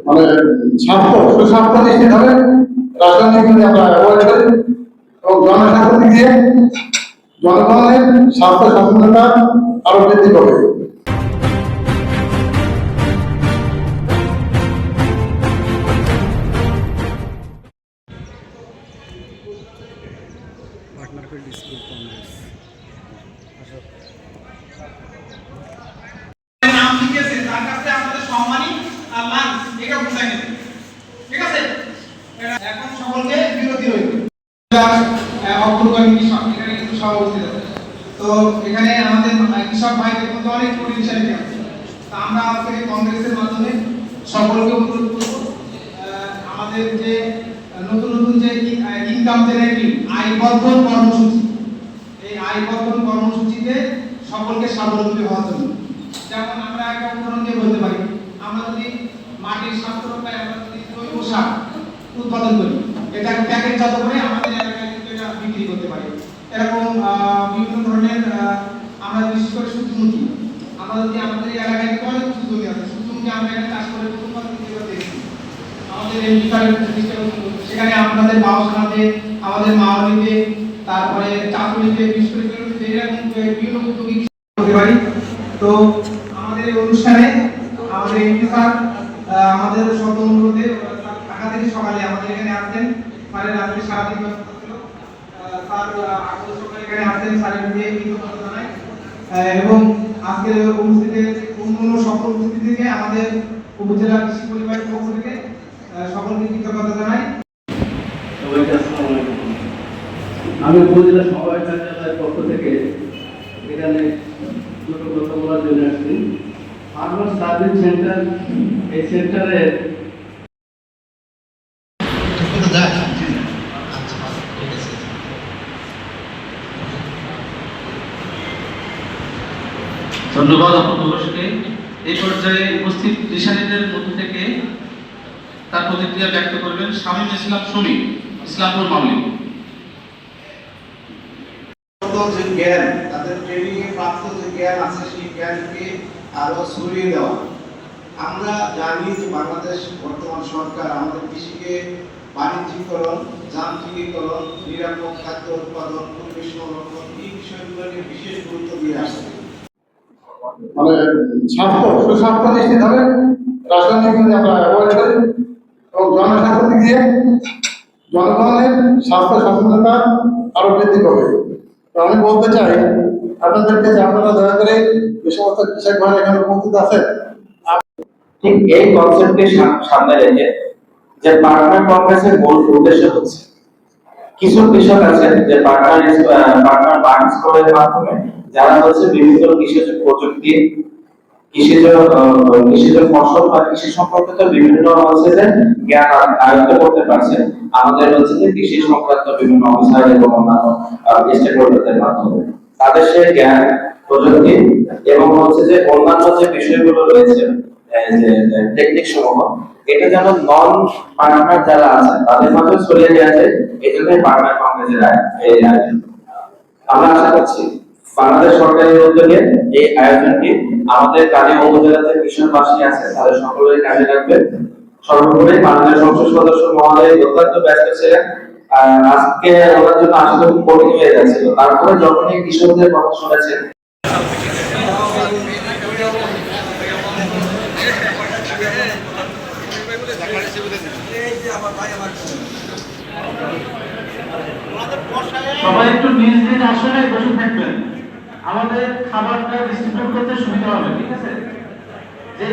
মানে স্বার্থ নিশ্চিত হবে, রাজনৈতিক আমরা অ্যাভয়েড করি এবং জনস্বার্থ দিয়ে জনগণের স্বাস্থ্য সচেতনতা আরো বৃদ্ধি করবে। এখন সকলকে বিরতি রইল। অগ্রগামী কৃষক এখানে কিন্তু সব অবস্থিত আছে। তো এখানে আমাদের কৃষক ভাইদের মধ্যে অনেক পরিবেশালী আছে। তা আমরা আজকে কংগ্রেসের মাধ্যমে সকলকে অনুরোধ করব, আমাদের যে নতুন নতুন যে ইনকাম জেনারেটিং আয় বর্ধন কর্মসূচি, এই আয় বর্ধন কর্মসূচিতে সকলকে স্বাবলম্বী হওয়ার জন্য, যেমন আমরা একটা উদাহরণ দিয়ে বলতে পারি, আমরা যদি মাটির স্বাস্থ্য রক্ষায় আমরা যদি জৈব সার উৎপাদন করি, এটা প্যাকেটজাত করে আমাদের এলাকায় কিন্তু এটা বিক্রি করতে পারি। এরকম বিভিন্ন ধরনের আমরা বিশেষ করে সূর্যমুখী, আমরা যদি আমাদের এলাকায় কিন্তু অনেক সূর্যমুখী আছে, সূর্যমুখী আমরা এখানে চাষ করে প্রথমবার দেখছি আমাদের সেখানে আপনাদের বাউসনাতে, আমাদের মাওয়ালিতে, তারপরে চাকুরিতে, বিশ্ববিদ্যালয়তে এরকম বিভিন্ন উদ্যোগী করতে পারি। তো আমাদের এই অনুষ্ঠানে আমাদের এমপি স্যার আমাদের শত অনুরোধে ঢাকা থেকে সকালে আমাদের এখানে আসতেন, মানে রাত্রে সারাদিন ব্যবস্থা ছিল, স্যার আগত সকালে এখানে আসতেন, স্যারের দিয়ে কৃতজ্ঞতা জানাই এবং আজকের উপস্থিতি অন্য সকল উপস্থিতি থেকে আমাদের উপজেলা কৃষি পরিবারের পক্ষ থেকে সকলকে কৃতজ্ঞতা জানাই। আমি উপজেলা সমবায় কার্যালয়ের পক্ষ থেকে এখানে দুটো কথা বলার জন্য আসছি। ফার্মার সার্ভিস সেন্টার, এই সেন্টারের ধন্যবাদ আপনাদেরকে। এই পর্যায়ে উপস্থিত কৃষানীদের মধ্য থেকে তার প্রতিক্রিয়া ব্যক্ত করবেন শামীম ইসলাম সুমি, ইসলামপুর মামলি। যে জ্ঞান তাদের ট্রেনিং এ প্রাপ্ত যে জ্ঞান আছে সেই জ্ঞানকে আরো ছড়িয়ে দেওয়া। আমরা জানি যে বাংলাদেশ বর্তমান সরকার আমাদের কৃষিকে বাণিজ্যিকরণ, যান্ত্রিকীকরণ, নিরাপদ খাদ্য উৎপাদন, পরিবেশ সংরক্ষণ এই বিষয়গুলোকে বিশেষ গুরুত্ব দিয়ে আসছে। মানে স্বার্থ নিশ্চিত হবে, রাজনৈতিক আমরা অ্যাভয়েড করি এবং জনস্বার্থ দিয়ে জনগণের স্বাস্থ্য সচেতনতা আরো বৃদ্ধি করবে। তো আমি বলতে চাই আপনাদেরকে যে আপনারা দয়া করে যে সমস্ত কৃষক ভাই এখানে উপস্থিত আছেন, ঠিক এই কনসেপ্টকে সামনে রেখে যে পার্টনার কংগ্রেসের মূল উদ্দেশ্য হচ্ছে কিছু কৃষক আছেন যে পার্টনার বার্নস কলের মাধ্যমে যারা হচ্ছে বিভিন্ন কৃষিজ প্রযুক্তি, কৃষিজ ফসল বা কৃষি সম্পর্কিত বিভিন্ন হচ্ছে যে জ্ঞান আয়ত্ত করতে পারছে আমাদের হচ্ছে যে কৃষি সংক্রান্ত বিভিন্ন অফিসার এবং অন্যান্য স্টেক হোল্ডারদের মাধ্যমে তাদের সে জ্ঞান, প্রযুক্তি এবং হচ্ছে যে অন্যান্য যে বিষয়গুলো রয়েছে যে টেকনিক সমূহ, এটা যেন নন পার্টনার যারা আছে তাদের মাঝে ছড়িয়ে দেওয়া যায়। এই জন্যই পার্টনার কংগ্রেসের আয়োজন। আমরা আশা করছি বাংলাদেশ সরকারের উদ্যোগে এই আয়োজনটি আমাদের কাজে উপজেলাতে কৃষকবাসী আছে তাদের সকলের কাজে লাগবে। সর্বোপরি মাননীয় সংসদ সদস্য মহোদয় অত্যন্ত ব্যস্ত ছিলেন, আজকে ওনার জন্য আসলে খুব কঠিন হয়ে যাচ্ছিল। তারপরে যখন এই কৃষকদের কথা শুনেছেন সবাই একটু নিজ নিজ আসনে বসে থাকবেন, আমাদের খাবারটা ডিস্ট্রিবিউট করতে সুবিধা হবে, ঠিক আছে? যে